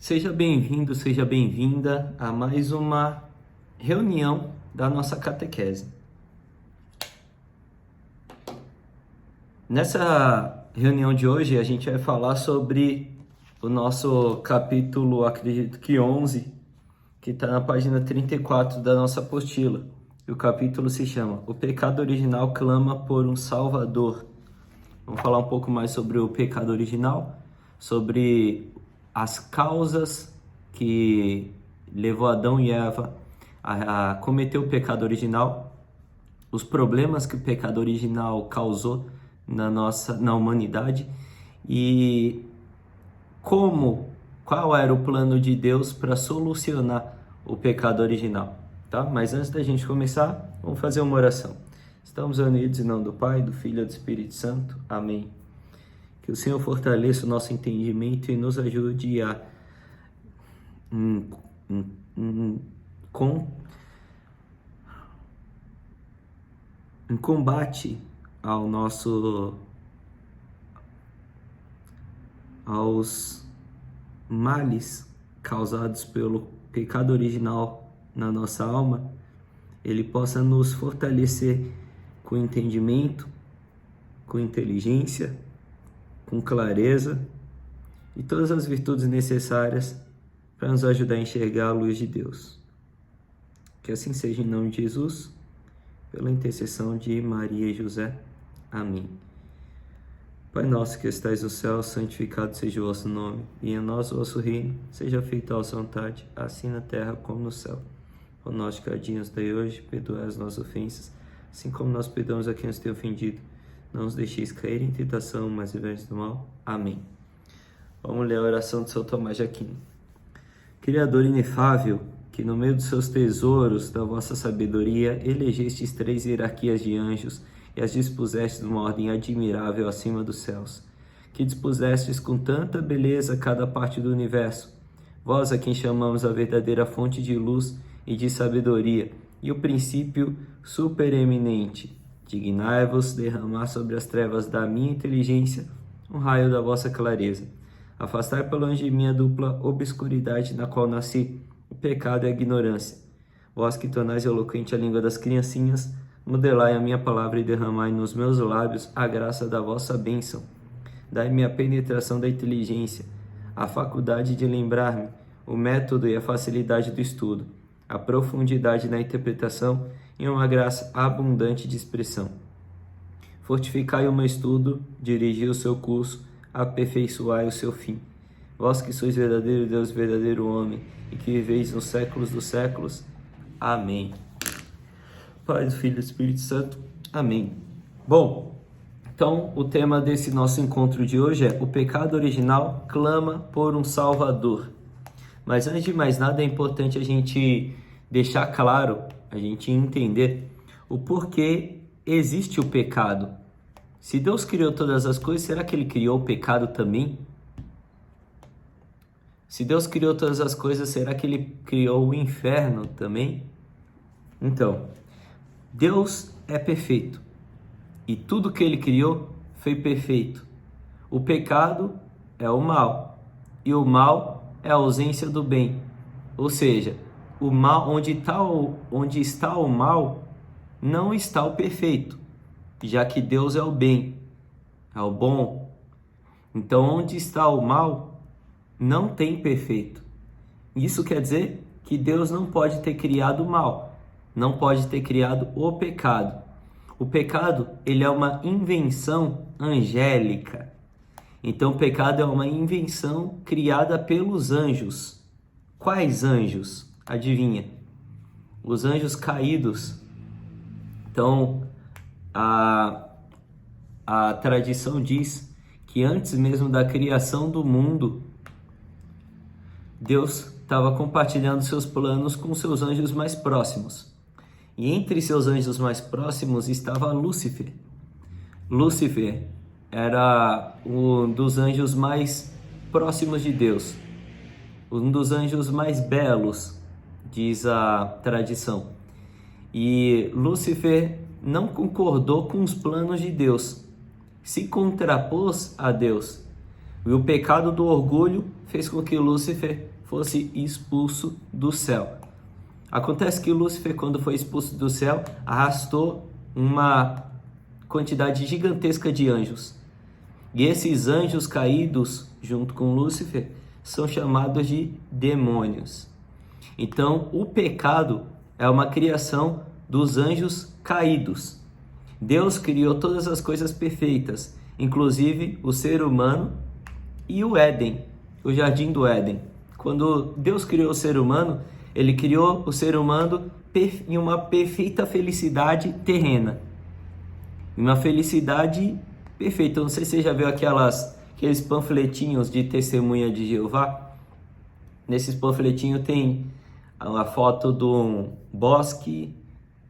Seja bem-vindo, seja bem-vinda a mais uma reunião da nossa catequese. Nessa reunião de hoje, a gente vai falar sobre o nosso capítulo, acredito que 11, que está na página 34 da nossa apostila. E o capítulo se chama O Pecado Original Clama por um Salvador. Vamos falar um pouco mais sobre o pecado original, sobre as causas que levou Adão e Eva a cometer o pecado original, os problemas que o pecado original causou na humanidade e qual era o plano de Deus para solucionar o pecado original, tá? Mas antes da gente começar, vamos fazer uma oração. Estamos unidos em nome do Pai, do Filho e do Espírito Santo. Amém. Que o Senhor fortaleça o nosso entendimento e nos ajude a em combate aos males causados pelo pecado original na nossa alma, ele possa nos fortalecer com entendimento, com inteligência, com clareza e todas as virtudes necessárias para nos ajudar a enxergar a luz de Deus. Que assim seja em nome de Jesus, pela intercessão de Maria e José. Amém. Pai nosso que estais no céu, santificado seja o vosso nome, e em nós o vosso reino, seja feita a vossa vontade, assim na terra como no céu. O nosso cada dia nos dai hoje, perdoai as nossas ofensas, assim como nós perdoamos a quem nos tem ofendido. Não nos deixeis cair em tentação, mas livrai-nos do mal. Amém. Vamos ler a oração de São Tomás de Aquino. Criador inefável, que no meio dos seus tesouros da vossa sabedoria elegestes 3 hierarquias de anjos e as dispusestes numa ordem admirável acima dos céus, que dispusestes com tanta beleza cada parte do universo, vós a quem chamamos a verdadeira fonte de luz e de sabedoria e o princípio supereminente, dignai-vos derramar sobre as trevas da minha inteligência um raio da vossa clareza. Afastai para longe de mim a dupla obscuridade na qual nasci, o pecado e a ignorância. Vós que tornais eloquente a língua das criancinhas, modelai a minha palavra e derramai nos meus lábios a graça da vossa bênção. Dai-me a penetração da inteligência, a faculdade de lembrar-me, o método e a facilidade do estudo, a profundidade na interpretação e uma graça abundante de expressão. Fortificai o meu estudo, dirigi o seu curso, aperfeiçoai o seu fim. Vós que sois verdadeiro Deus, verdadeiro homem, e que viveis nos séculos dos séculos. Amém. Pai, do Filho e do Espírito Santo. Amém. Bom, então o tema desse nosso encontro de hoje é: o pecado original clama por um Salvador. Mas antes de mais nada é importante a gente deixar claro, a gente entender o porquê existe o pecado. Se Deus criou todas as coisas, será que Ele criou o pecado também? Se Deus criou todas as coisas, será que Ele criou o inferno também? Então, Deus é perfeito e tudo que Ele criou foi perfeito. O pecado é o mal e o mal é a ausência do bem. Ou seja, o mal, onde está o mal, não está o perfeito, já que Deus é o bem, é o bom. Então, onde está o mal, não tem perfeito. Isso quer dizer que Deus não pode ter criado o mal, não pode ter criado o pecado. O pecado, ele é uma invenção angélica. Então, o pecado é uma invenção criada pelos anjos. Quais anjos? Adivinha? Os anjos caídos. Então, a tradição diz que antes mesmo da criação do mundo, Deus estava compartilhando seus planos com seus anjos mais próximos. E entre seus anjos mais próximos estava Lúcifer. Lúcifer era um dos anjos mais próximos de Deus, um dos anjos mais belos, diz a tradição. E Lúcifer não concordou com os planos de Deus, se contrapôs a Deus, E o pecado do orgulho fez com que Lúcifer fosse expulso do céu. Acontece que Lúcifer, quando foi expulso do céu, arrastou uma quantidade gigantesca de anjos. E esses anjos caídos, junto com Lúcifer, são chamados de demônios. Então, o pecado é uma criação dos anjos caídos. Deus criou todas as coisas perfeitas, inclusive o ser humano e o Éden, o jardim do Éden. Quando Deus criou o ser humano, ele criou o ser humano em uma perfeita felicidade terrena. Uma felicidade perfeita. Não sei se você já viu aqueles panfletinhos de testemunha de Jeová. Nesses panfletinhos tem a foto de um bosque,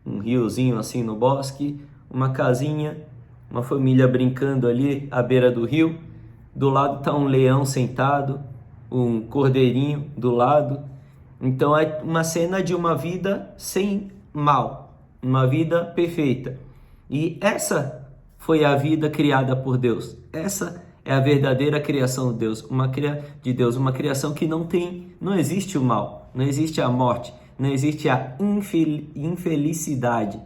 um riozinho assim no bosque, uma casinha, uma família brincando ali à beira do rio. Do lado está um leão sentado, um cordeirinho do lado. Então é uma cena de uma vida sem mal, uma vida perfeita. E essa foi a vida criada por Deus. Essa é a verdadeira criação de Deus, uma criação que não existe o mal, não existe a morte, não existe a infelicidade.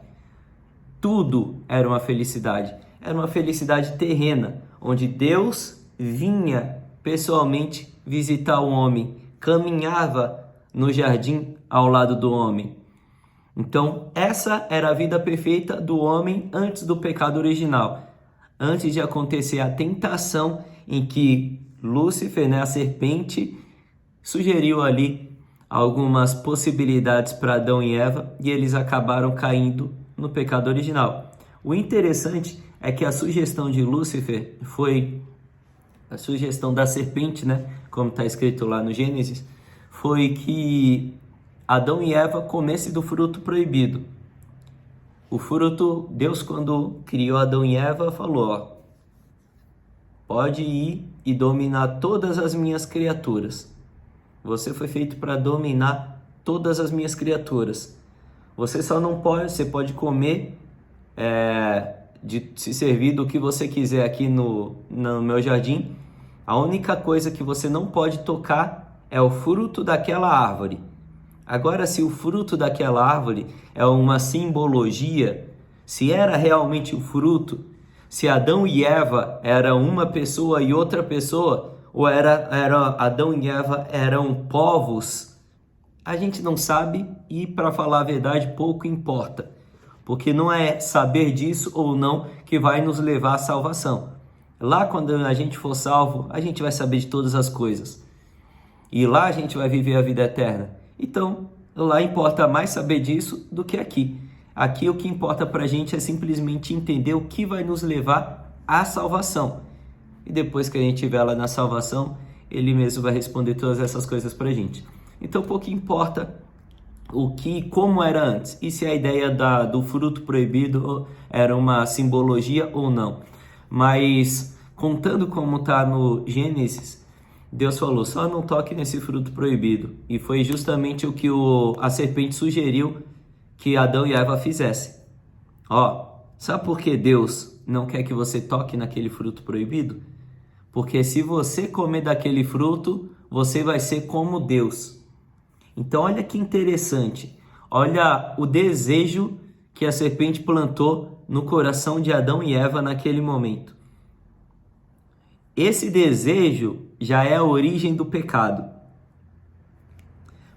Tudo era uma felicidade terrena, onde Deus vinha pessoalmente visitar o homem, caminhava no jardim ao lado do homem. Então, essa era a vida perfeita do homem antes do pecado original. Antes de acontecer a tentação em que Lúcifer, a serpente, sugeriu ali algumas possibilidades para Adão e Eva e eles acabaram caindo no pecado original. O interessante é que a sugestão de Lúcifer foi a sugestão da serpente, como está escrito lá no Gênesis, foi que Adão e Eva comessem do fruto proibido. O fruto, Deus quando criou Adão e Eva falou, pode ir e dominar todas as minhas criaturas. Você foi feito para dominar todas as minhas criaturas. Você só não pode, você pode comer, de se servir do que você quiser aqui no meu jardim. A única coisa que você não pode tocar é o fruto daquela árvore. Agora, se o fruto daquela árvore é uma simbologia, se era realmente o fruto, se Adão e Eva eram uma pessoa e outra pessoa, ou era Adão e Eva eram povos, a gente não sabe e, para falar a verdade, pouco importa. Porque não é saber disso ou não que vai nos levar à salvação. Lá, quando a gente for salvo, a gente vai saber de todas as coisas. E lá a gente vai viver a vida eterna. Então, lá importa mais saber disso do que aqui. Aqui o que importa para a gente é simplesmente entender o que vai nos levar à salvação. E depois que a gente estiver lá na salvação, Ele mesmo vai responder todas essas coisas para a gente. Então, pouco importa como era antes. E se a ideia do fruto proibido era uma simbologia ou não. Mas, contando como está no Gênesis, Deus falou, só não toque nesse fruto proibido. E foi justamente o que a serpente sugeriu que Adão e Eva fizessem. Sabe por que Deus não quer que você toque naquele fruto proibido? Porque se você comer daquele fruto, você vai ser como Deus. Então olha que interessante. Olha o desejo que a serpente plantou no coração de Adão e Eva naquele momento. Esse desejo já é a origem do pecado.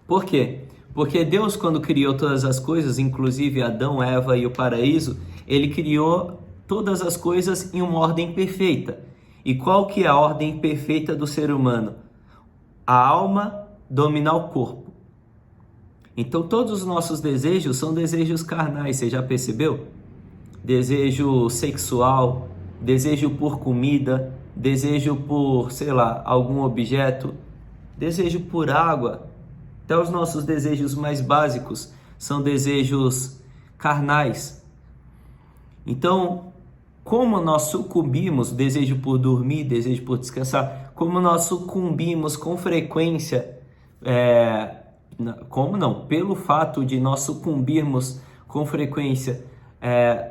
Por quê? Porque Deus, quando criou todas as coisas, inclusive Adão, Eva e o paraíso, Ele criou todas as coisas em uma ordem perfeita. E qual que é a ordem perfeita do ser humano? A alma dominar o corpo. Então todos os nossos desejos são desejos carnais, você já percebeu? Desejo sexual, desejo por comida, desejo por, algum objeto, desejo por água. Até os nossos desejos mais básicos são desejos carnais. Então, como nós sucumbimos, desejo por dormir, desejo por descansar, como nós sucumbimos com frequência, pelo fato de nós sucumbirmos com frequência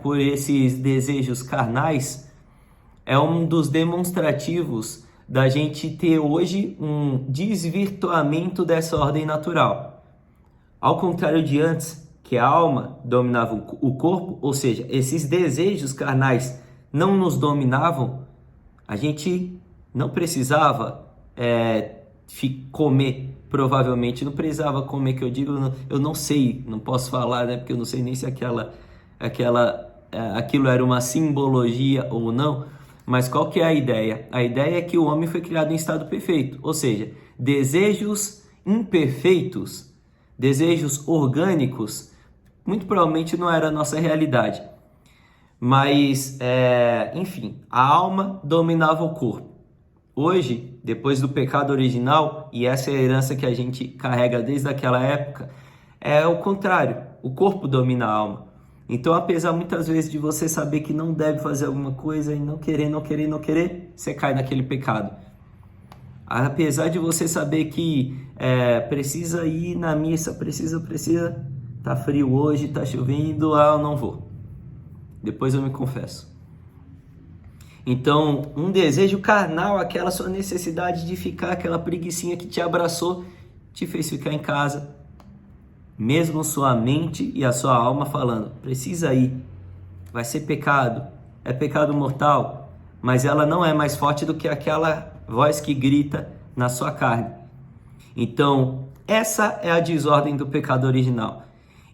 por esses desejos carnais, é um dos demonstrativos da gente ter hoje um desvirtuamento dessa ordem natural. Ao contrário de antes, que a alma dominava o corpo, ou seja, esses desejos carnais não nos dominavam, a gente não precisava comer, provavelmente não precisava comer, que eu digo, eu não sei, não posso falar, né, porque eu não sei nem se aquilo era uma simbologia ou não, mas qual que é a ideia? A ideia é que o homem foi criado em estado perfeito, ou seja, desejos imperfeitos, desejos orgânicos, muito provavelmente não era a nossa realidade. Mas, enfim, a alma dominava o corpo. Hoje, depois do pecado original, e essa é a herança que a gente carrega desde aquela época, é o contrário, o corpo domina a alma. Então, apesar muitas vezes de você saber que não deve fazer alguma coisa e não querer, você cai naquele pecado. Apesar de você saber que precisa ir na missa, precisa, tá frio hoje, tá chovendo, eu não vou. Depois eu me confesso. Então, um desejo carnal, aquela sua necessidade de ficar, aquela preguicinha que te abraçou, te fez ficar em casa, mesmo sua mente e a sua alma falando, precisa ir, vai ser pecado, é pecado mortal, mas ela não é mais forte do que aquela voz que grita na sua carne. Então, essa é a desordem do pecado original.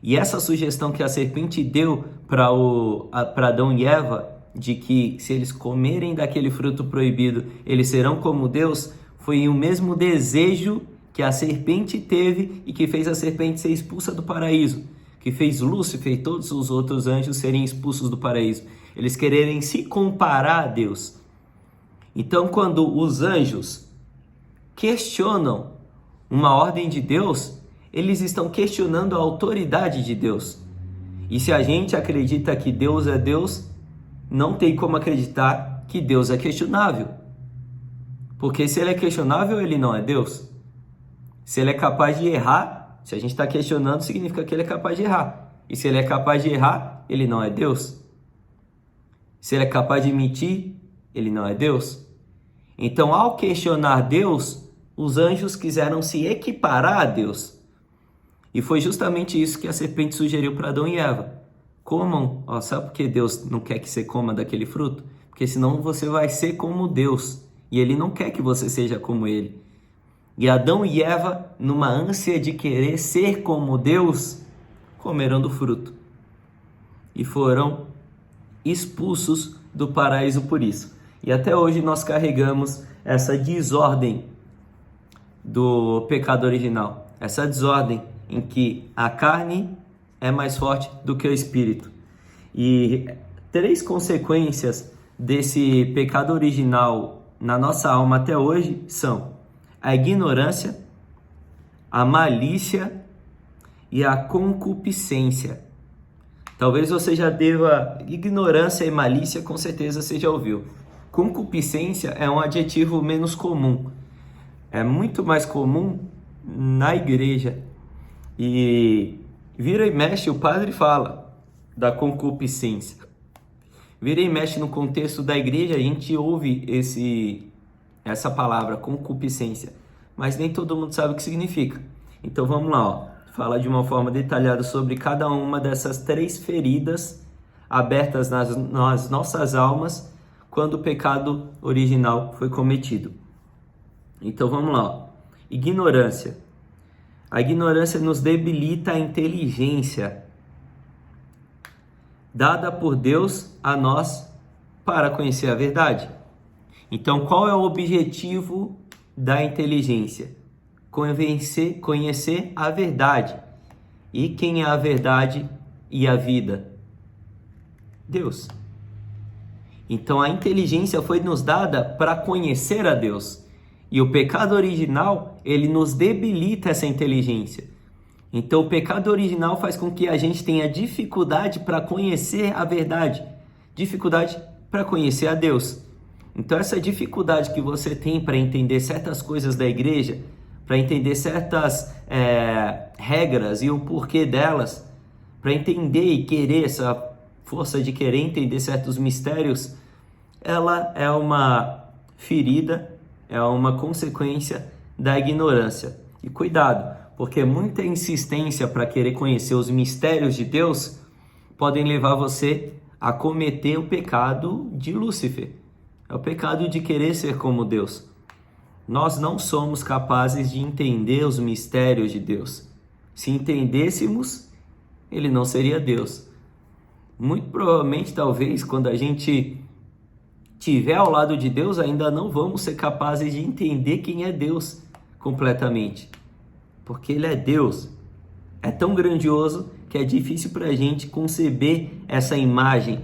E essa sugestão que a serpente deu para Adão e Eva, de que se eles comerem daquele fruto proibido, eles serão como Deus, foi o mesmo desejo que a serpente teve e que fez a serpente ser expulsa do paraíso, que fez Lúcifer e todos os outros anjos serem expulsos do paraíso. Eles quererem se comparar a Deus. Então, quando os anjos questionam uma ordem de Deus, eles estão questionando a autoridade de Deus. E se a gente acredita que Deus é Deus, não tem como acreditar que Deus é questionável. Porque se ele é questionável, ele não é Deus. Se ele é capaz de errar, se a gente está questionando, significa que ele é capaz de errar. E se ele é capaz de errar, ele não é Deus. Se ele é capaz de mentir, ele não é Deus. Então, ao questionar Deus, os anjos quiseram se equiparar a Deus. E foi justamente isso que a serpente sugeriu para Adão e Eva. Comam, sabe por que Deus não quer que você coma daquele fruto? Porque senão você vai ser como Deus. E Ele não quer que você seja como Ele. E Adão e Eva, numa ânsia de querer ser como Deus, comeram do fruto. E foram expulsos do paraíso por isso. E até hoje nós carregamos essa desordem do pecado original. Essa desordem em que a carne é mais forte do que o espírito. E 3 consequências desse pecado original na nossa alma até hoje são a ignorância, a malícia e a concupiscência. Talvez você já deva... Ignorância e malícia, com certeza você já ouviu. Concupiscência é um adjetivo menos comum. É muito mais comum na igreja. E vira e mexe, o padre fala da concupiscência. Vira e mexe no contexto da igreja, a gente ouve essa palavra, concupiscência. Mas nem todo mundo sabe o que significa. Então vamos lá, fala de uma forma detalhada sobre cada uma dessas 3 feridas abertas nas nossas almas quando o pecado original foi cometido. Então vamos lá, ignorância. A ignorância nos debilita a inteligência dada por Deus a nós para conhecer a verdade. Então, qual é o objetivo da inteligência? Conhecer a verdade. E quem é a verdade e a vida? Deus. Então, a inteligência foi nos dada para conhecer a Deus. E o pecado original, ele nos debilita essa inteligência. Então, o pecado original faz com que a gente tenha dificuldade para conhecer a verdade, dificuldade para conhecer a Deus. Então, essa dificuldade que você tem para entender certas coisas da igreja, para entender certas regras e o porquê delas, para entender e querer, essa força de querer entender certos mistérios, ela é uma ferida é uma consequência da ignorância. E cuidado, porque muita insistência para querer conhecer os mistérios de Deus podem levar você a cometer o pecado de Lúcifer. É o pecado de querer ser como Deus. Nós não somos capazes de entender os mistérios de Deus. Se entendêssemos, ele não seria Deus. Muito provavelmente, talvez, quando a gente estiver ao lado de Deus, ainda não vamos ser capazes de entender quem é Deus completamente. Porque ele é Deus. É tão grandioso que é difícil para a gente conceber essa imagem,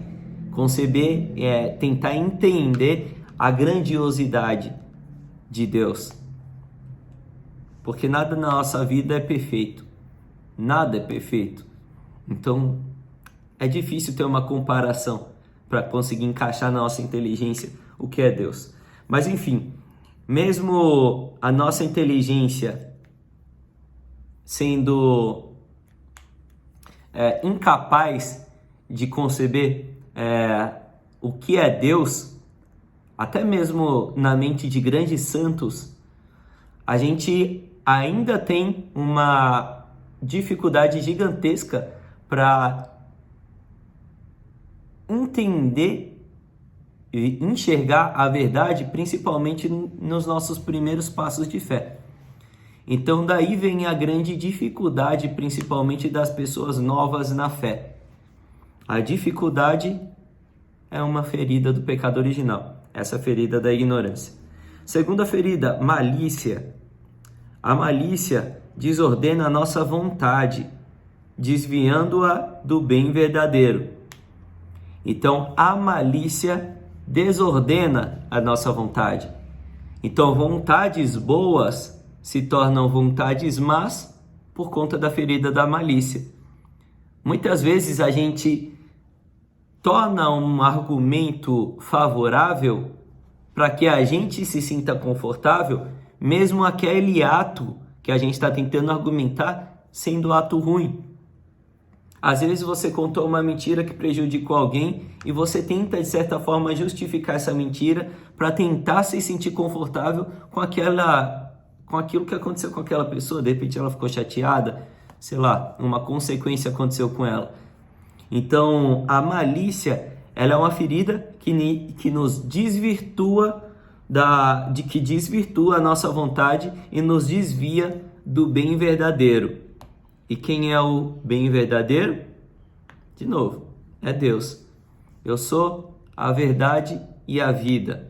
tentar entender a grandiosidade de Deus. Porque nada na nossa vida é perfeito. Nada é perfeito. Então, é difícil ter uma comparação para conseguir encaixar na nossa inteligência o que é Deus. Mas, enfim, mesmo a nossa inteligência sendo incapaz de conceber o que é Deus, até mesmo na mente de grandes santos, a gente ainda tem uma dificuldade gigantesca para entender e enxergar a verdade, principalmente nos nossos primeiros passos de fé. Então daí vem a grande dificuldade, principalmente das pessoas novas na fé. A dificuldade é uma ferida do pecado original, essa ferida da ignorância. Segunda ferida, malícia. A malícia desordena a nossa vontade, desviando-a do bem verdadeiro. Então, a malícia desordena a nossa vontade. Então, vontades boas se tornam vontades más por conta da ferida da malícia. Muitas vezes a gente torna um argumento favorável para que a gente se sinta confortável, mesmo aquele ato que a gente está tentando argumentar sendo ato ruim. Às vezes você contou uma mentira que prejudicou alguém e você tenta, de certa forma, justificar essa mentira para tentar se sentir confortável com aquilo que aconteceu com aquela pessoa. De repente ela ficou chateada, sei lá, uma consequência aconteceu com ela. Então, a malícia, ela é uma ferida que nos desvirtua que desvirtua a nossa vontade e nos desvia do bem verdadeiro. E quem é o bem verdadeiro? De novo, é Deus. Eu sou a verdade e a vida.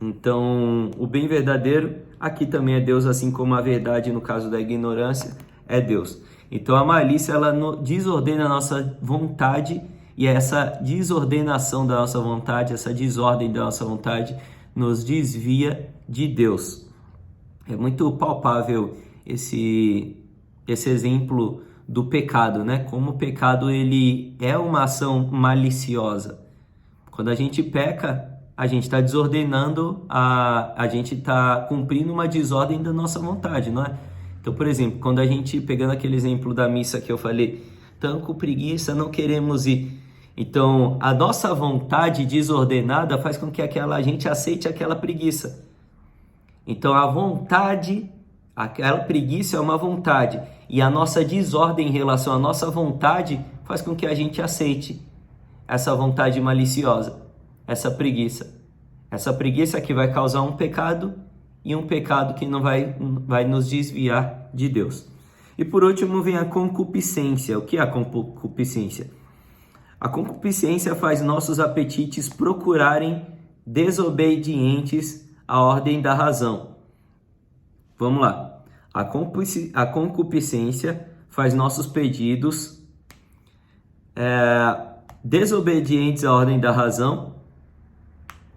Então, o bem verdadeiro aqui também é Deus, assim como a verdade, no caso da ignorância, é Deus. Então, a malícia, ela desordena a nossa vontade, e essa desordenação da nossa vontade, essa desordem da nossa vontade, nos desvia de Deus. É muito palpável esse exemplo do pecado, né? Como o pecado ele é uma ação maliciosa. Quando a gente peca, a gente está desordenando, a gente está cumprindo uma desordem da nossa vontade, não é? Então, por exemplo, quando a gente, pegando aquele exemplo da missa que eu falei, estamos com preguiça, não queremos ir. Então, a nossa vontade desordenada faz com que a gente aceite aquela preguiça. Então, a vontade, aquela preguiça é uma vontade. E a nossa desordem em relação à nossa vontade faz com que a gente aceite essa vontade maliciosa, essa preguiça. Essa preguiça que vai causar um pecado, e um pecado que não vai nos desviar de Deus. E por último vem a concupiscência. O que é a concupiscência? A concupiscência faz nossos apetites procurarem desobedientes à ordem da razão. Vamos lá. A concupiscência faz nossos pedidos desobedientes à ordem da razão.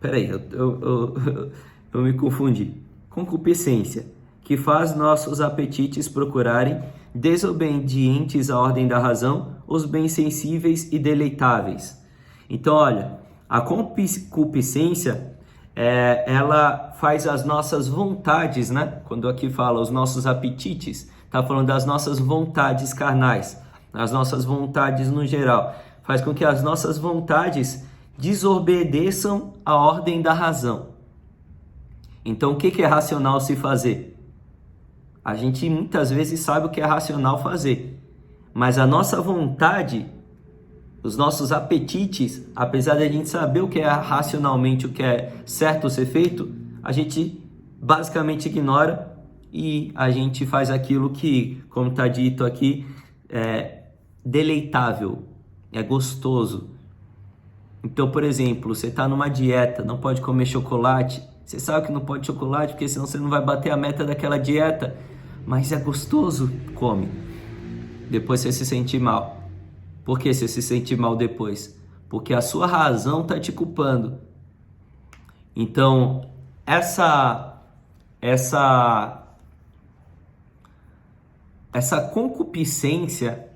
Peraí, eu me confundi. Concupiscência, que faz nossos apetites procurarem desobedientes à ordem da razão, os bens sensíveis e deleitáveis. Então, olha, a concupiscência, ela faz as nossas vontades, né? Quando aqui fala os nossos apetites, está falando das nossas vontades carnais, as nossas vontades no geral. Faz com que as nossas vontades desobedeçam à ordem da razão. Então, o que é racional se fazer? A gente muitas vezes sabe o que é racional fazer, mas a nossa vontade, os nossos apetites, apesar de a gente saber o que é racionalmente, o que é certo ser feito, a gente basicamente ignora e a gente faz aquilo que, como está dito aqui, é deleitável, é gostoso. Então, por exemplo, você está numa dieta, não pode comer chocolate, você sabe que não pode chocolate porque senão você não vai bater a meta daquela dieta, mas é gostoso, come. Depois você se sente mal. Por que você se sente mal depois? Porque a sua razão está te culpando. Então, essa concupiscência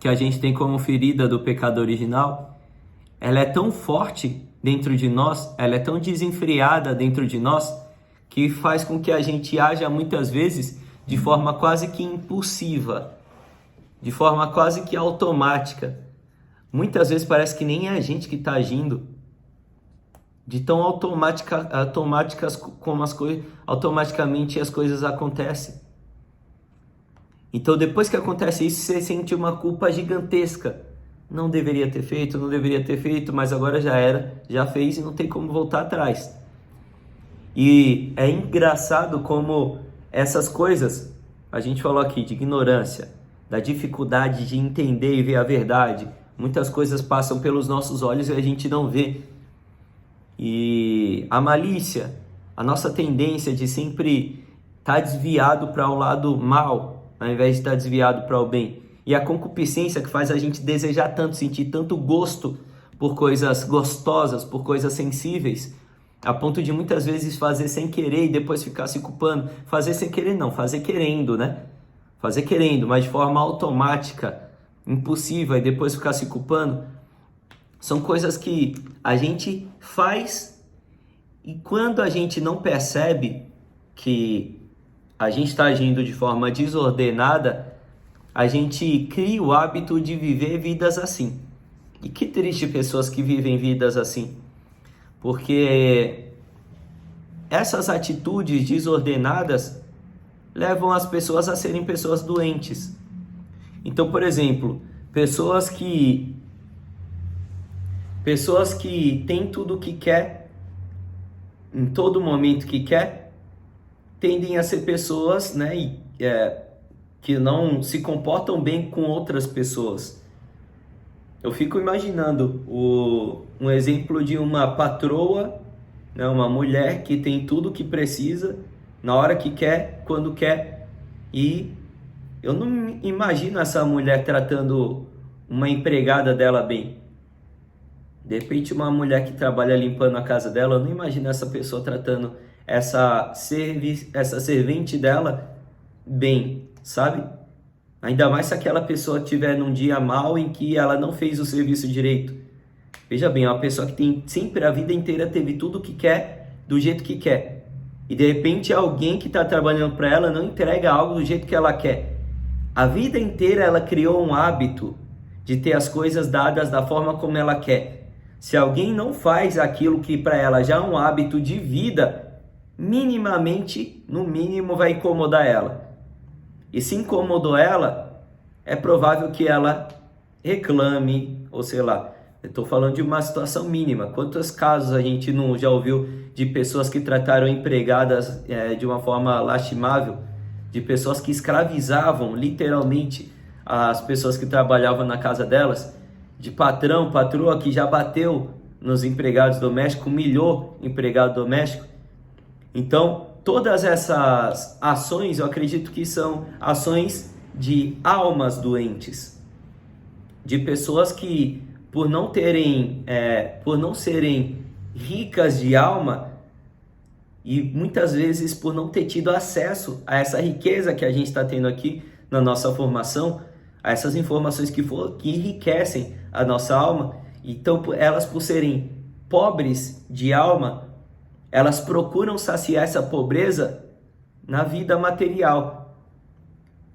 que a gente tem como ferida do pecado original, ela é tão forte dentro de nós, ela é tão desenfreada dentro de nós, que faz com que a gente haja muitas vezes de forma quase que impulsiva, de forma quase que automática. Muitas vezes parece que nem é a gente que está agindo, de tão automáticas como as coisas, automaticamente as coisas acontecem. Então, depois que acontece isso, você sente uma culpa gigantesca. Não deveria ter feito, mas agora já era, já fez e não tem como voltar atrás. E é engraçado como essas coisas, a gente falou aqui de ignorância, da dificuldade de entender e ver a verdade. Muitas coisas passam pelos nossos olhos e a gente não vê. E a malícia, a nossa tendência de sempre estar desviado para o lado mal, ao invés de estar desviado para o bem. E a concupiscência que faz a gente desejar tanto, sentir tanto gosto por coisas gostosas, por coisas sensíveis, a ponto de muitas vezes fazer sem querer e depois ficar se culpando. Fazer sem querer não, fazer querendo, né? Fazer querendo, mas de forma automática, impulsiva, e depois ficar se culpando. São coisas que a gente faz e quando a gente não percebe que a gente está agindo de forma desordenada, a gente cria o hábito de viver vidas assim. E que triste pessoas que vivem vidas assim. Porque essas atitudes desordenadas levam as pessoas a serem pessoas doentes. Então, por exemplo, pessoas que têm tudo o que quer, em todo momento que quer, tendem a ser pessoas, né, que não se comportam bem com outras pessoas. Eu fico imaginando um exemplo de uma patroa, né, uma mulher que tem tudo o que precisa, na hora que quer, quando quer, e eu não imagino essa mulher tratando uma empregada dela bem. De repente, uma mulher que trabalha limpando a casa dela, eu não imagino essa pessoa tratando essa servente dela bem, sabe? Ainda mais se aquela pessoa estiver num dia mal em que ela não fez o serviço direito. Veja bem, é uma pessoa que tem sempre a vida inteira teve tudo o que quer, do jeito que quer. E de repente alguém que está trabalhando para ela não entrega algo do jeito que ela quer. A vida inteira ela criou um hábito de ter as coisas dadas da forma como ela quer. Se alguém não faz aquilo que para ela já é um hábito de vida, minimamente, no mínimo, vai incomodar ela. E se incomodou ela, é provável que ela reclame, ou sei lá, eu estou falando de uma situação mínima. Quantos casos a gente não já ouviu de pessoas que trataram empregadas de uma forma lastimável, de pessoas que escravizavam literalmente as pessoas que trabalhavam na casa delas, de patrão, patroa que já bateu nos empregados domésticos, humilhou empregado doméstico. Então, todas essas ações, eu acredito que são ações de almas doentes, de pessoas que, por não serem ricas de alma, e muitas vezes por não ter tido acesso a essa riqueza que a gente está tendo aqui na nossa formação, a essas informações que enriquecem a nossa alma, então elas, por serem pobres de alma, elas procuram saciar essa pobreza na vida material.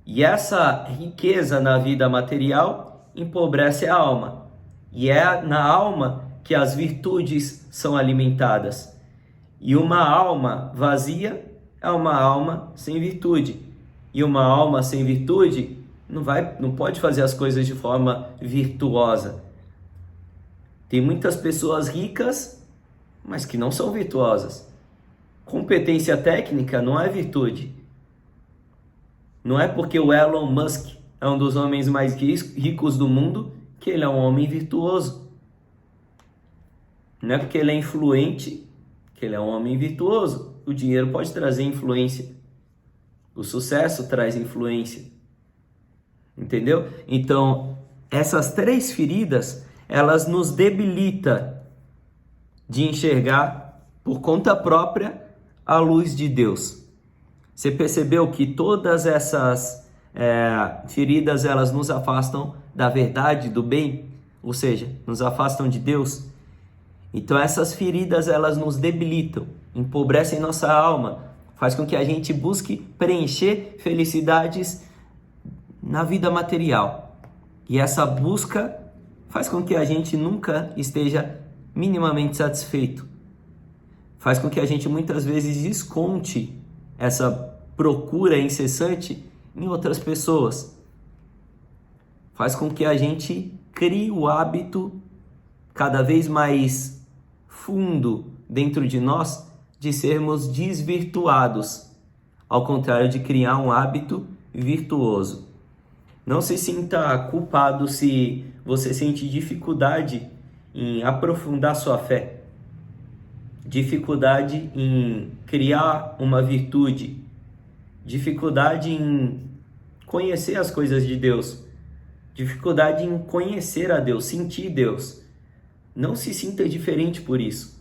E essa riqueza na vida material empobrece a alma. E é na alma que as virtudes são alimentadas. E uma alma vazia é uma alma sem virtude. E uma alma sem virtude não pode fazer as coisas de forma virtuosa. Tem muitas pessoas ricas, mas que não são virtuosas. Competência técnica não é virtude. Não é porque o Elon Musk é um dos homens mais ricos do mundo que ele é um homem virtuoso. Não é porque ele é influente que ele é um homem virtuoso. O dinheiro pode trazer influência. O sucesso traz influência. Entendeu? Então, essas 3 feridas, elas nos debilitam de enxergar por conta própria a luz de Deus. Você percebeu que todas essas feridas, elas nos afastam da verdade, do bem? Ou seja, nos afastam de Deus? Então essas feridas, elas nos debilitam, empobrecem nossa alma, faz com que a gente busque preencher felicidades na vida material. E essa busca faz com que a gente nunca esteja minimamente satisfeito. Faz com que a gente muitas vezes desconte essa procura incessante em outras pessoas. Faz com que a gente crie o hábito cada vez mais fundo dentro de nós de sermos desvirtuados, ao contrário de criar um hábito virtuoso. Não se sinta culpado se você sente dificuldade em aprofundar sua fé, dificuldade em criar uma virtude, dificuldade em conhecer as coisas de Deus, dificuldade em conhecer a Deus, sentir Deus. Não se sinta diferente por isso.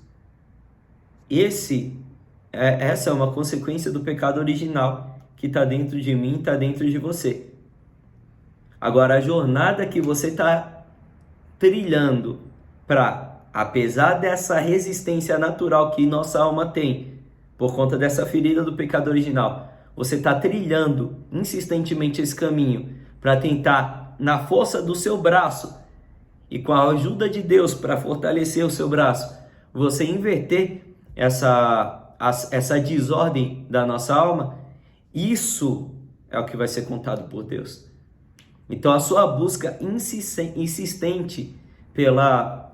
Essa é uma consequência do pecado original que está dentro de mim, está dentro de você. Agora, a jornada que você está trilhando para, apesar dessa resistência natural que nossa alma tem, por conta dessa ferida do pecado original, você está trilhando insistentemente esse caminho para tentar, na força do seu braço e com a ajuda de Deus para fortalecer o seu braço, você inverter essa desordem da nossa alma. Isso é o que vai ser contado por Deus. Então a sua busca insistente pelas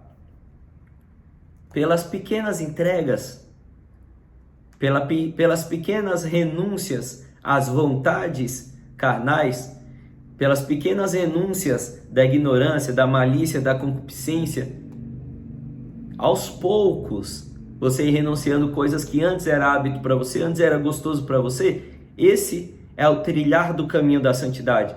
pequenas entregas, pelas pequenas renúncias às vontades carnais, pelas pequenas renúncias da ignorância, da malícia, da concupiscência, aos poucos você ir renunciando coisas que antes era hábito para você, antes era gostoso para você. Esse é o trilhar do caminho da santidade.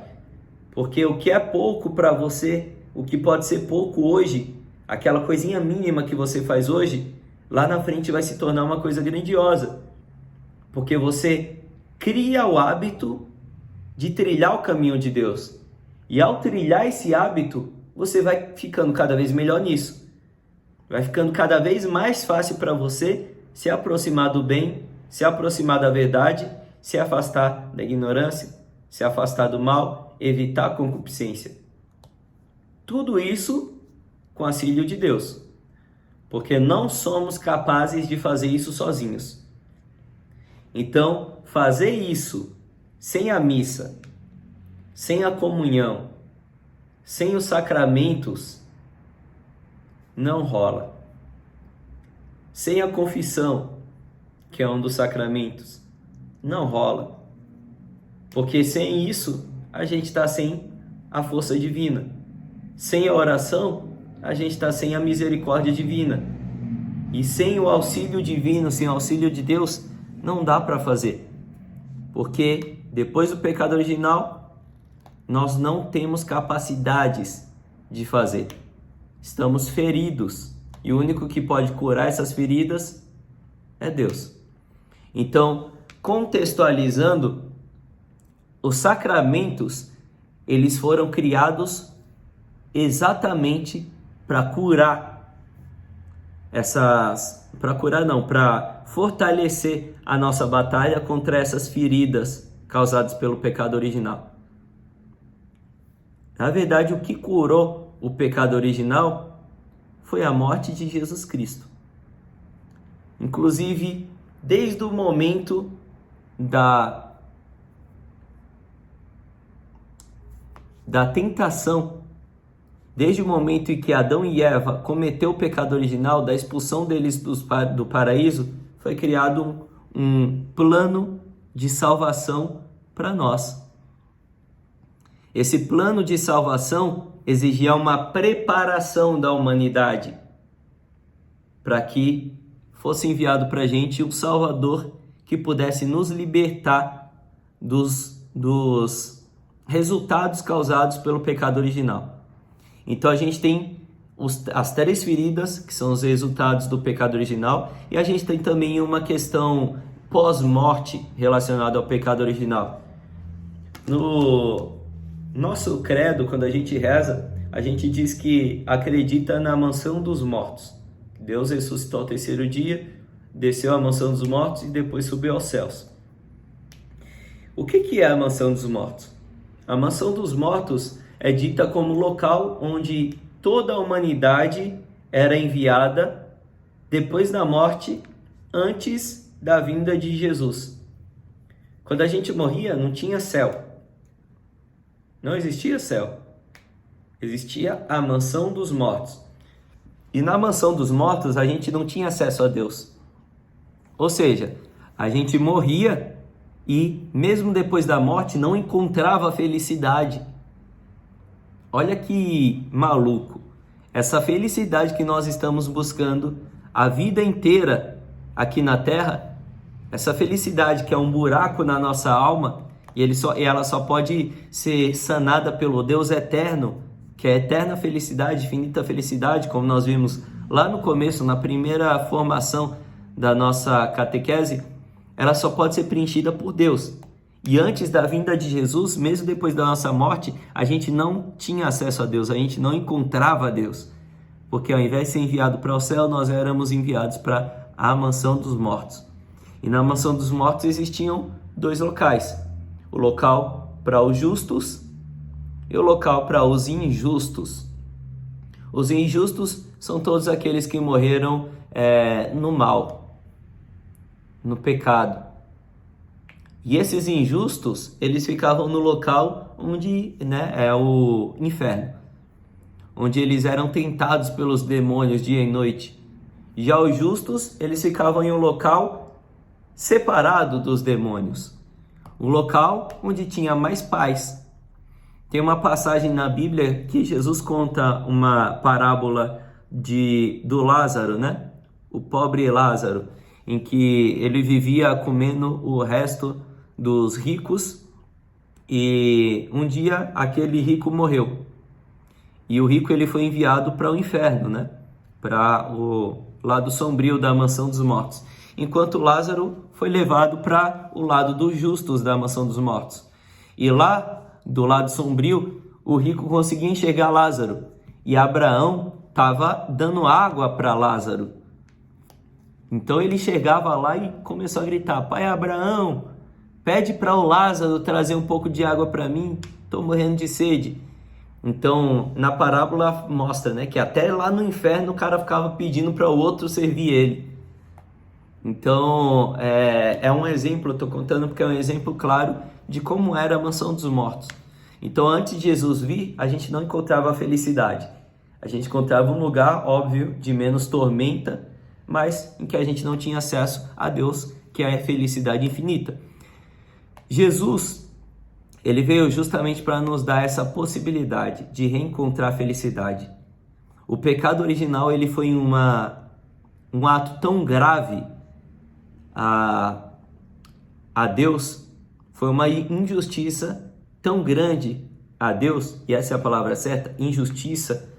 Porque o que é pouco para você, o que pode ser pouco hoje, aquela coisinha mínima que você faz hoje, lá na frente vai se tornar uma coisa grandiosa. Porque você cria o hábito de trilhar o caminho de Deus. E ao trilhar esse hábito, você vai ficando cada vez melhor nisso. Vai ficando cada vez mais fácil para você se aproximar do bem, se aproximar da verdade, se afastar da ignorância, se afastar do mal, evitar a concupiscência. Tudo isso com auxílio de Deus, porque não somos capazes de fazer isso sozinhos. Então, fazer isso sem a missa, sem a comunhão, sem os sacramentos, não rola. Sem a confissão, que é um dos sacramentos, não rola. Porque sem isso, a gente está sem a força divina. Sem a oração, a gente está sem a misericórdia divina. E sem o auxílio divino, sem o auxílio de Deus, não dá para fazer. Porque depois do pecado original, nós não temos capacidades de fazer. Estamos feridos. E o único que pode curar essas feridas é Deus. Então, contextualizando, os sacramentos, eles foram criados exatamente para para fortalecer a nossa batalha contra essas feridas causadas pelo pecado original. Na verdade, o que curou o pecado original foi a morte de Jesus Cristo. Inclusive, desde o momento da tentação, desde o momento em que Adão e Eva cometeu o pecado original, da expulsão deles do paraíso, foi criado um plano de salvação para nós. Esse plano de salvação exigia uma preparação da humanidade para que fosse enviado para a gente um Salvador que pudesse nos libertar dos resultados causados pelo pecado original. Então a gente tem as 3 feridas, que são os resultados do pecado original, e a gente tem também uma questão pós-morte relacionada ao pecado original. No nosso credo, quando a gente reza, a gente diz que acredita na mansão dos mortos. Deus ressuscitou ao 3º dia, desceu à mansão dos mortos e depois subiu aos céus. O que é a mansão dos mortos? A mansão dos mortos é dita como local onde toda a humanidade era enviada depois da morte, antes da vinda de Jesus. Quando a gente morria, não tinha céu. Não existia céu. Existia a mansão dos mortos. E na mansão dos mortos, a gente não tinha acesso a Deus. Ou seja, a gente morria e, mesmo depois da morte, não encontrava felicidade. Olha que maluco. Essa felicidade que nós estamos buscando a vida inteira aqui na Terra, essa felicidade que é um buraco na nossa alma, e ela só pode ser sanada pelo Deus eterno, que é eterna felicidade, infinita felicidade, como nós vimos lá no começo, na primeira formação da nossa catequese, ela só pode ser preenchida por Deus. E antes da vinda de Jesus, mesmo depois da nossa morte, a gente não tinha acesso a Deus, a gente não encontrava Deus. Porque ao invés de ser enviado para o céu, nós éramos enviados para a mansão dos mortos. E na mansão dos mortos existiam 2 locais. O local para os justos e o local para os injustos. Os injustos são todos aqueles que morreram no mal, no pecado. E esses injustos, eles ficavam no local onde é o inferno, onde eles eram tentados pelos demônios dia e noite. Já os justos, eles ficavam em um local separado dos demônios, um local onde tinha mais paz. Tem uma passagem na Bíblia que Jesus conta uma parábola do Lázaro, o pobre Lázaro, em que ele vivia comendo o resto dos ricos, e um dia aquele rico morreu. E o rico ele foi enviado para o inferno, para o lado sombrio da mansão dos mortos. Enquanto Lázaro foi levado para o lado dos justos da mansão dos mortos. E lá, do lado sombrio, o rico conseguia enxergar Lázaro. E Abraão estava dando água para Lázaro. Então ele chegava lá e começou a gritar: Pai Abraão, pede para o Lázaro trazer um pouco de água para mim, estou morrendo de sede. Então, na parábola mostra, que até lá no inferno o cara ficava pedindo para o outro servir ele. Então, é um exemplo, eu estou contando porque é um exemplo claro de como era a mansão dos mortos. Então, antes de Jesus vir, a gente não encontrava a felicidade. A gente encontrava um lugar, óbvio, de menos tormenta, mas em que a gente não tinha acesso a Deus, que é a felicidade infinita. Jesus, ele veio justamente para nos dar essa possibilidade de reencontrar a felicidade. O pecado original, ele foi um ato tão grave a Deus, foi uma injustiça tão grande a Deus, e essa é a palavra certa, injustiça,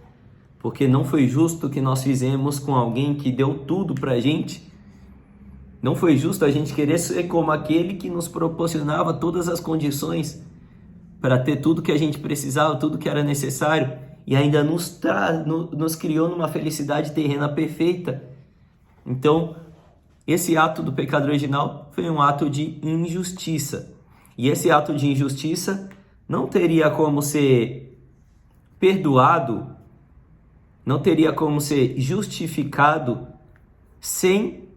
porque não foi justo o que nós fizemos com alguém que deu tudo para a gente. Não foi justo a gente querer ser como aquele que nos proporcionava todas as condições para ter tudo que a gente precisava, tudo que era necessário, e ainda nos criou numa felicidade terrena perfeita. Então, esse ato do pecado original foi um ato de injustiça. E esse ato de injustiça não teria como ser perdoado, não teria como ser justificado sem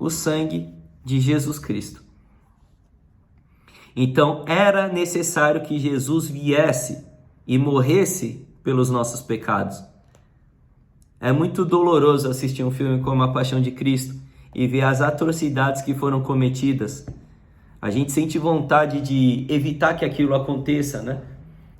o sangue de Jesus Cristo. Então era necessário que Jesus viesse e morresse pelos nossos pecados. É muito doloroso assistir um filme como A Paixão de Cristo e ver as atrocidades que foram cometidas. A gente sente vontade de evitar que aquilo aconteça, né?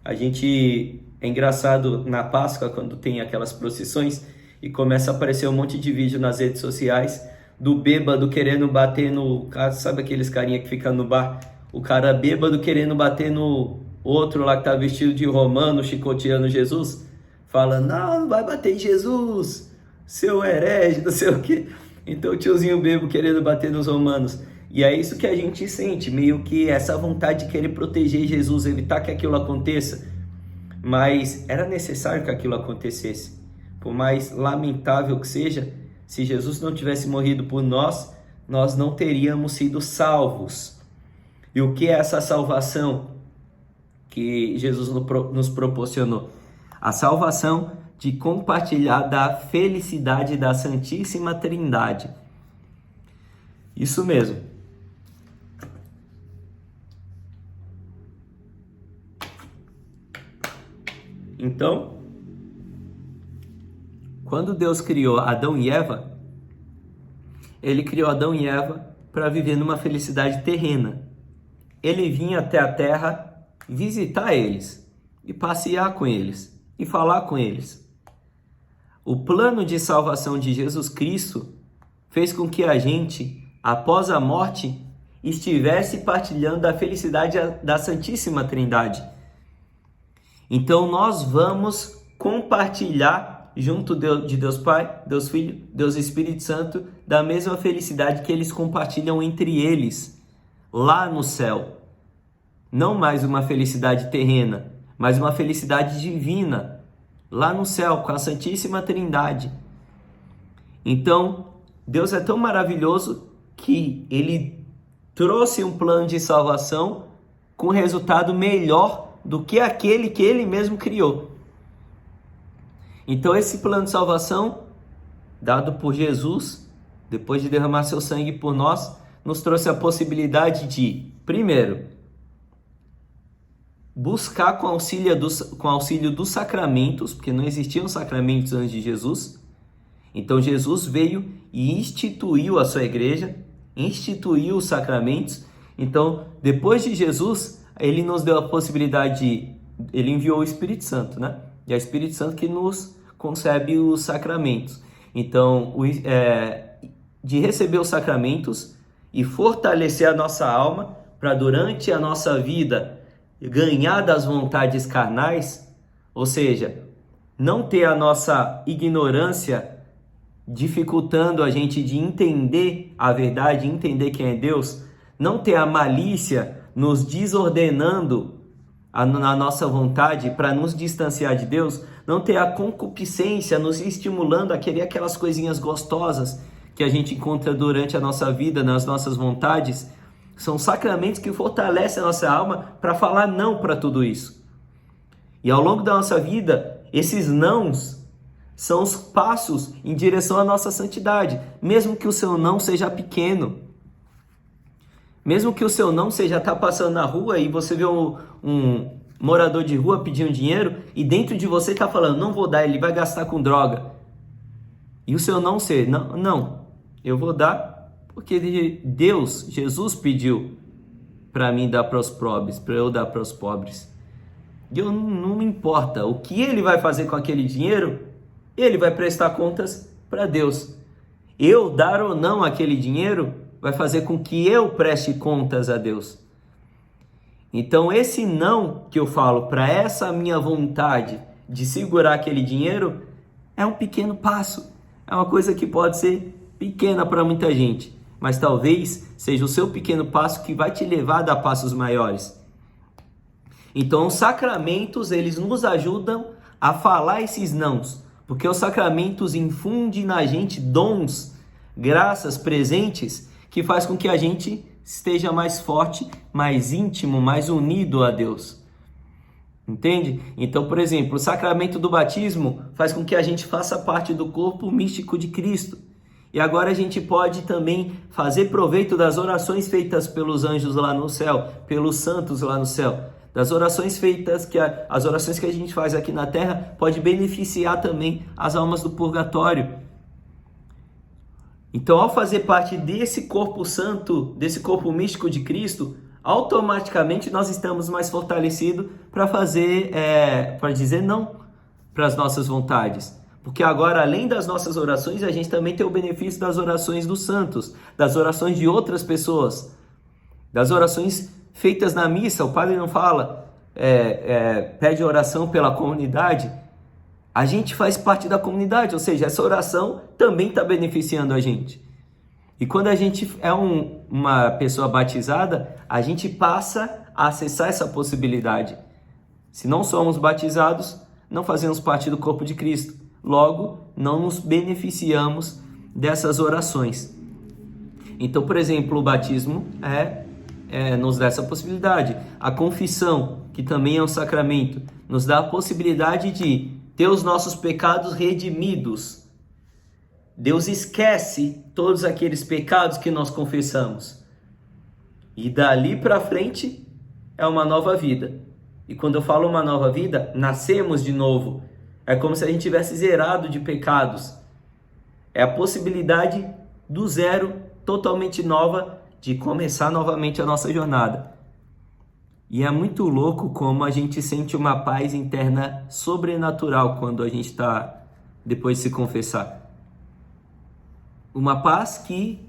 É engraçado na Páscoa, quando tem aquelas procissões e começa a aparecer um monte de vídeo nas redes sociais do bêbado querendo bater no... Sabe aqueles carinha que fica no bar? O cara bêbado querendo bater no outro lá que tá vestido de romano, chicoteando Jesus. Fala, não vai bater em Jesus, seu herege, não sei o quê. Então o tiozinho bêbado querendo bater nos romanos. E é isso que a gente sente, meio que essa vontade de querer proteger Jesus, evitar que aquilo aconteça. Mas era necessário que aquilo acontecesse. Por mais lamentável que seja, se Jesus não tivesse morrido por nós, nós não teríamos sido salvos. E o que é essa salvação que Jesus nos proporcionou? A salvação de compartilhar da felicidade da Santíssima Trindade. Isso mesmo. Então, quando Deus criou Adão e Eva, Ele criou Adão e Eva para viver numa felicidade terrena. Ele vinha até a terra visitar eles, e passear com eles, e falar com eles. O plano de salvação de Jesus Cristo fez com que a gente, após a morte, estivesse partilhando da felicidade da Santíssima Trindade. Então nós vamos compartilhar junto de Deus Pai, Deus Filho, Deus Espírito Santo, da mesma felicidade que eles compartilham entre eles, lá no céu. Não mais uma felicidade terrena, mas uma felicidade divina, lá no céu, com a Santíssima Trindade. Então, Deus é tão maravilhoso que Ele trouxe um plano de salvação com resultado melhor do que aquele que Ele mesmo criou. Então, esse plano de salvação, dado por Jesus, depois de derramar seu sangue por nós, nos trouxe a possibilidade de, primeiro, buscar com auxílio dos sacramentos, porque não existiam sacramentos antes de Jesus. Então Jesus veio e instituiu a sua igreja, instituiu os sacramentos. Então, depois de Jesus, ele nos deu a possibilidade ele enviou o Espírito Santo, né? E é o Espírito Santo que nos concebe os sacramentos. Então, de receber os sacramentos e fortalecer a nossa alma para durante a nossa vida ganhar das vontades carnais, ou seja, não ter a nossa ignorância dificultando a gente de entender a verdade, entender quem é Deus, não ter a malícia nos desordenando a nossa vontade para nos distanciar de Deus, não ter a concupiscência nos estimulando a querer aquelas coisinhas gostosas que a gente encontra durante a nossa vida, nas nossas vontades. São sacramentos que fortalecem a nossa alma para falar não para tudo isso. E ao longo da nossa vida, esses nãos são os passos em direção à nossa santidade. Mesmo que o seu não seja pequeno. Mesmo que o seu não seja estar passando na rua e você vê um morador de rua pedindo dinheiro e dentro de você está falando, não vou dar, ele vai gastar com droga. E o seu não ser, não, eu vou dar porque Deus, Jesus pediu para mim dar para os pobres, para eu dar para os pobres. E eu não me importa o que ele vai fazer com aquele dinheiro, ele vai prestar contas para Deus. Eu dar ou não aquele dinheiro vai fazer com que eu preste contas a Deus. Então esse não que eu falo para essa minha vontade de segurar aquele dinheiro é um pequeno passo. É uma coisa que pode ser pequena para muita gente, mas talvez seja o seu pequeno passo que vai te levar a dar passos maiores. Então os sacramentos, eles nos ajudam a falar esses nãos, porque os sacramentos infundem na gente dons, graças, presentes, que faz com que a gente esteja mais forte, mais íntimo, mais unido a Deus. Entende? Então, por exemplo, o sacramento do batismo faz com que a gente faça parte do corpo místico de Cristo. E agora a gente pode também fazer proveito das orações feitas pelos anjos lá no céu, pelos santos lá no céu. Das orações feitas, as orações que a gente faz aqui na terra, pode beneficiar também as almas do purgatório. Então, ao fazer parte desse corpo santo, desse corpo místico de Cristo, automaticamente nós estamos mais fortalecidos para para dizer não para as nossas vontades. Porque agora, além das nossas orações, a gente também tem o benefício das orações dos santos, das orações de outras pessoas, das orações feitas na missa. O padre não fala, pede oração pela comunidade. A gente faz parte da comunidade, ou seja, essa oração também está beneficiando a gente. E quando a gente é uma pessoa batizada, a gente passa a acessar essa possibilidade. Se não somos batizados, não fazemos parte do corpo de Cristo. Logo, não nos beneficiamos dessas orações. Então, por exemplo, o batismo nos dá essa possibilidade. A confissão, que também é um sacramento, nos dá a possibilidade de ter os nossos pecados redimidos. Deus esquece todos aqueles pecados que nós confessamos. E dali para frente é uma nova vida. E quando eu falo uma nova vida, nascemos de novo. É como se a gente tivesse zerado de pecados. É a possibilidade do zero, totalmente nova, de começar novamente a nossa jornada. E é muito louco como a gente sente uma paz interna sobrenatural quando a gente está, depois de se confessar. Uma paz que,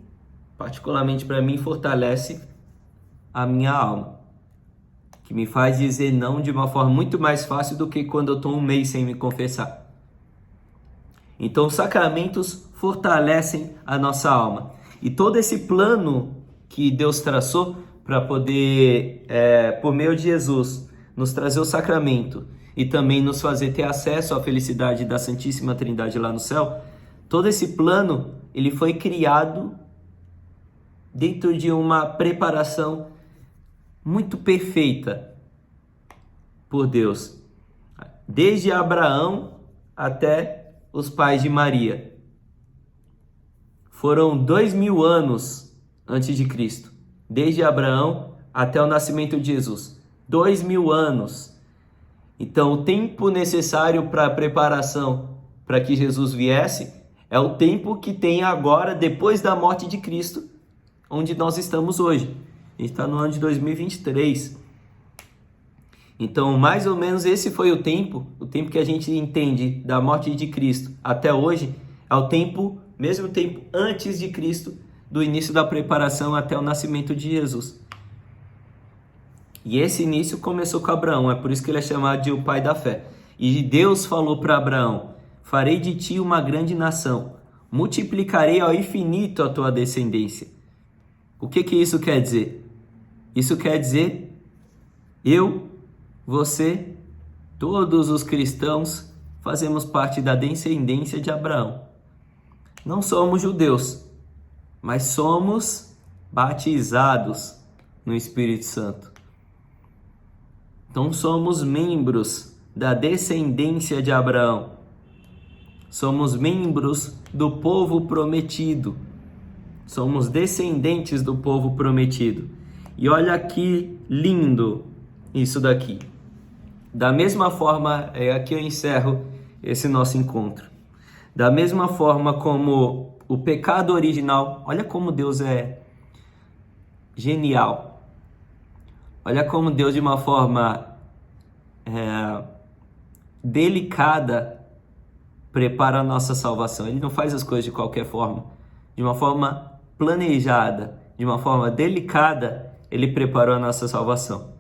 particularmente para mim, fortalece a minha alma. Que me faz dizer não de uma forma muito mais fácil do que quando eu estou um mês sem me confessar. Então, os sacramentos fortalecem a nossa alma. E todo esse plano que Deus traçou para poder, por meio de Jesus, nos trazer o sacramento e também nos fazer ter acesso à felicidade da Santíssima Trindade lá no céu, todo esse plano, ele foi criado dentro de uma preparação muito perfeita por Deus. Desde Abraão até os pais de Maria. Foram 2000 anos antes de Cristo. Desde Abraão até o nascimento de Jesus. 2000 anos. Então, o tempo necessário para a preparação para que Jesus viesse é o tempo que tem agora, depois da morte de Cristo, onde nós estamos hoje. A gente está no ano de 2023. Então, mais ou menos esse foi o tempo que a gente entende da morte de Cristo até hoje, é o mesmo tempo antes de Cristo, do início da preparação até o nascimento de Jesus. E esse início começou com Abraão, é por isso que ele é chamado de o pai da fé. E Deus falou para Abraão: farei de ti uma grande nação, multiplicarei ao infinito a tua descendência. O que isso quer dizer? Isso quer dizer, eu, você, todos os cristãos fazemos parte da descendência de Abraão. Não somos judeus, mas somos batizados no Espírito Santo. Então somos membros da descendência de Abraão. Somos membros do povo prometido. Somos descendentes do povo prometido. E olha que lindo isso daqui. Da mesma forma, aqui eu encerro esse nosso encontro. Da mesma forma como o pecado original, olha como Deus é genial. Olha como Deus, de uma forma delicada, prepara a nossa salvação. Ele não faz as coisas de qualquer forma. De uma forma planejada, de uma forma delicada, ele preparou a nossa salvação.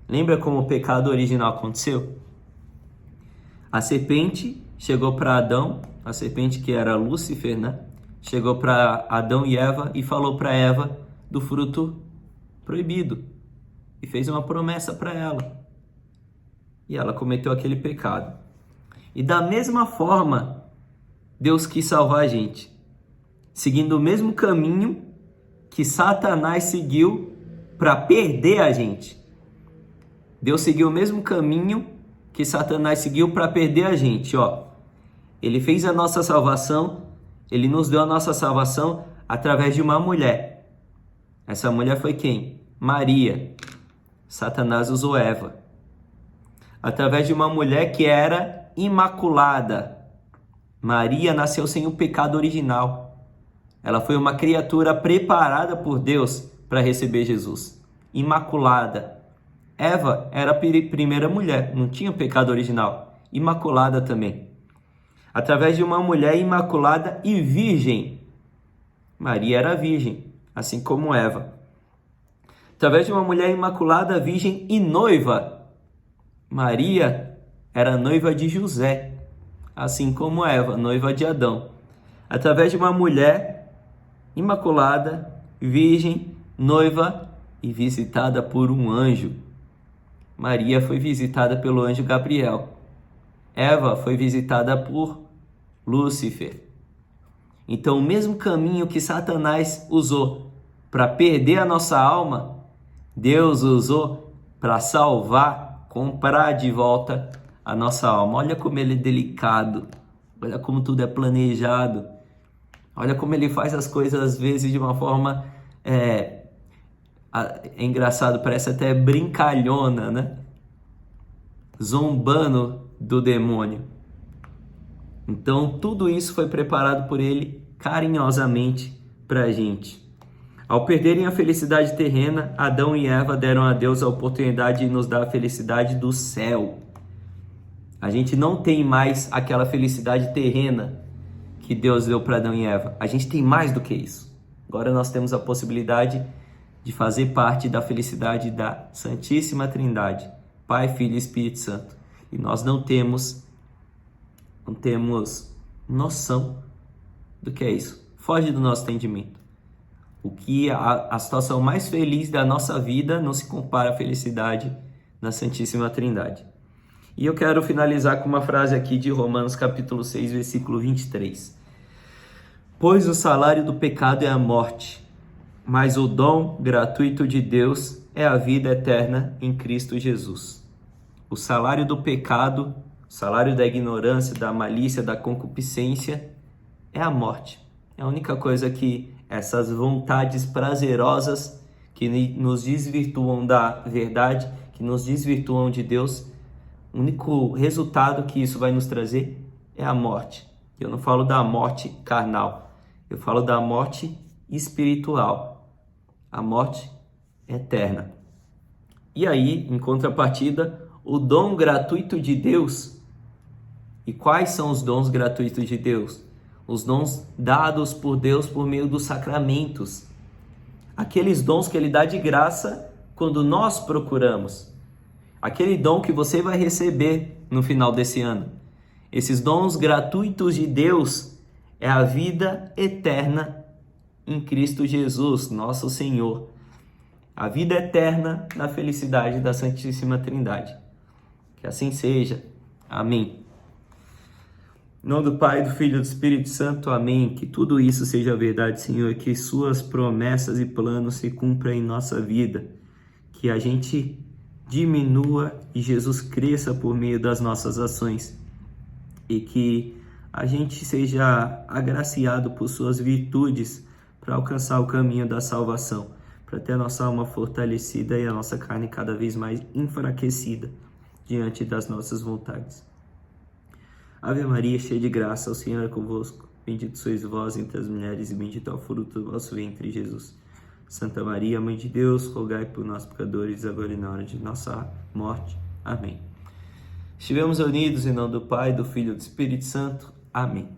Lembra como o pecado original aconteceu? A serpente chegou para Adão, a serpente que era Lúcifer, né? Chegou para Adão e Eva e falou para Eva do fruto proibido. E fez uma promessa para ela. E ela cometeu aquele pecado. E da mesma forma, Deus quis salvar a gente. Seguindo o mesmo caminho que Satanás seguiu para perder a gente. Deus seguiu o mesmo caminho que Satanás seguiu para perder a gente, ó. Ele fez a nossa salvação Ele nos deu a nossa salvação através de uma mulher. Essa mulher foi quem? Maria. Satanás usou Eva. Através de uma mulher que era imaculada. Maria nasceu sem o pecado original. Ela foi uma criatura preparada por Deus para receber Jesus. Imaculada. Eva era a primeira mulher, não tinha pecado original. Imaculada também. Através de uma mulher imaculada e virgem. Maria era virgem, assim como Eva. Através de uma mulher imaculada, virgem e noiva. Maria era noiva de José, assim como Eva, noiva de Adão. Através de uma mulher imaculada, virgem, noiva e visitada por um anjo. Maria foi visitada pelo anjo Gabriel. Eva foi visitada por Lúcifer. Então, o mesmo caminho que Satanás usou para perder a nossa alma, Deus usou para salvar, comprar de volta a nossa alma. Olha como ele é delicado, olha como tudo é planejado, olha como ele faz as coisas às vezes de uma forma, é engraçado, parece até brincalhona, né? Zombando do demônio. Então, tudo isso foi preparado por ele carinhosamente para a gente. Ao perderem a felicidade terrena, Adão e Eva deram a Deus a oportunidade de nos dar a felicidade do céu. A gente não tem mais aquela felicidade terrena que Deus deu para Adão e Eva. A gente tem mais do que isso. Agora nós temos a possibilidade de fazer parte da felicidade da Santíssima Trindade, Pai, Filho e Espírito Santo. E nós não temos noção do que é isso. Foge do nosso entendimento. O que a situação mais feliz da nossa vida não se compara à felicidade da Santíssima Trindade. E eu quero finalizar com uma frase aqui de Romanos capítulo 6, versículo 23. Pois o salário do pecado é a morte, mas o dom gratuito de Deus é a vida eterna em Cristo Jesus. O salário do pecado, o salário da ignorância, da malícia, da concupiscência é a morte. É a única coisa que essas vontades prazerosas que nos desvirtuam da verdade, que nos desvirtuam de Deus, o único resultado que isso vai nos trazer é a morte. Eu não falo da morte carnal, eu falo da morte espiritual, a morte eterna. E aí, em contrapartida, o dom gratuito de Deus. E quais são os dons gratuitos de Deus? Os dons dados por Deus por meio dos sacramentos. Aqueles dons que Ele dá de graça quando nós procuramos. Aquele dom que você vai receber no final desse ano. Esses dons gratuitos de Deus é a vida eterna em Cristo Jesus, nosso Senhor. A vida eterna na felicidade da Santíssima Trindade. Que assim seja. Amém. Em nome do Pai, do Filho e do Espírito Santo. Amém. Que tudo isso seja verdade, Senhor. Que suas promessas e planos se cumpram em nossa vida. Que a gente diminua e Jesus cresça por meio das nossas ações. E que a gente seja agraciado por suas virtudes para alcançar o caminho da salvação. Para ter a nossa alma fortalecida e a nossa carne cada vez mais enfraquecida diante das nossas vontades. Ave Maria, cheia de graça, o Senhor é convosco. Bendito sois vós entre as mulheres e bendito é o fruto do vosso ventre, Jesus. Santa Maria, Mãe de Deus, rogai por nós pecadores, agora e na hora de nossa morte. Amém. Estivemos unidos em nome do Pai, do Filho e do Espírito Santo. Amém.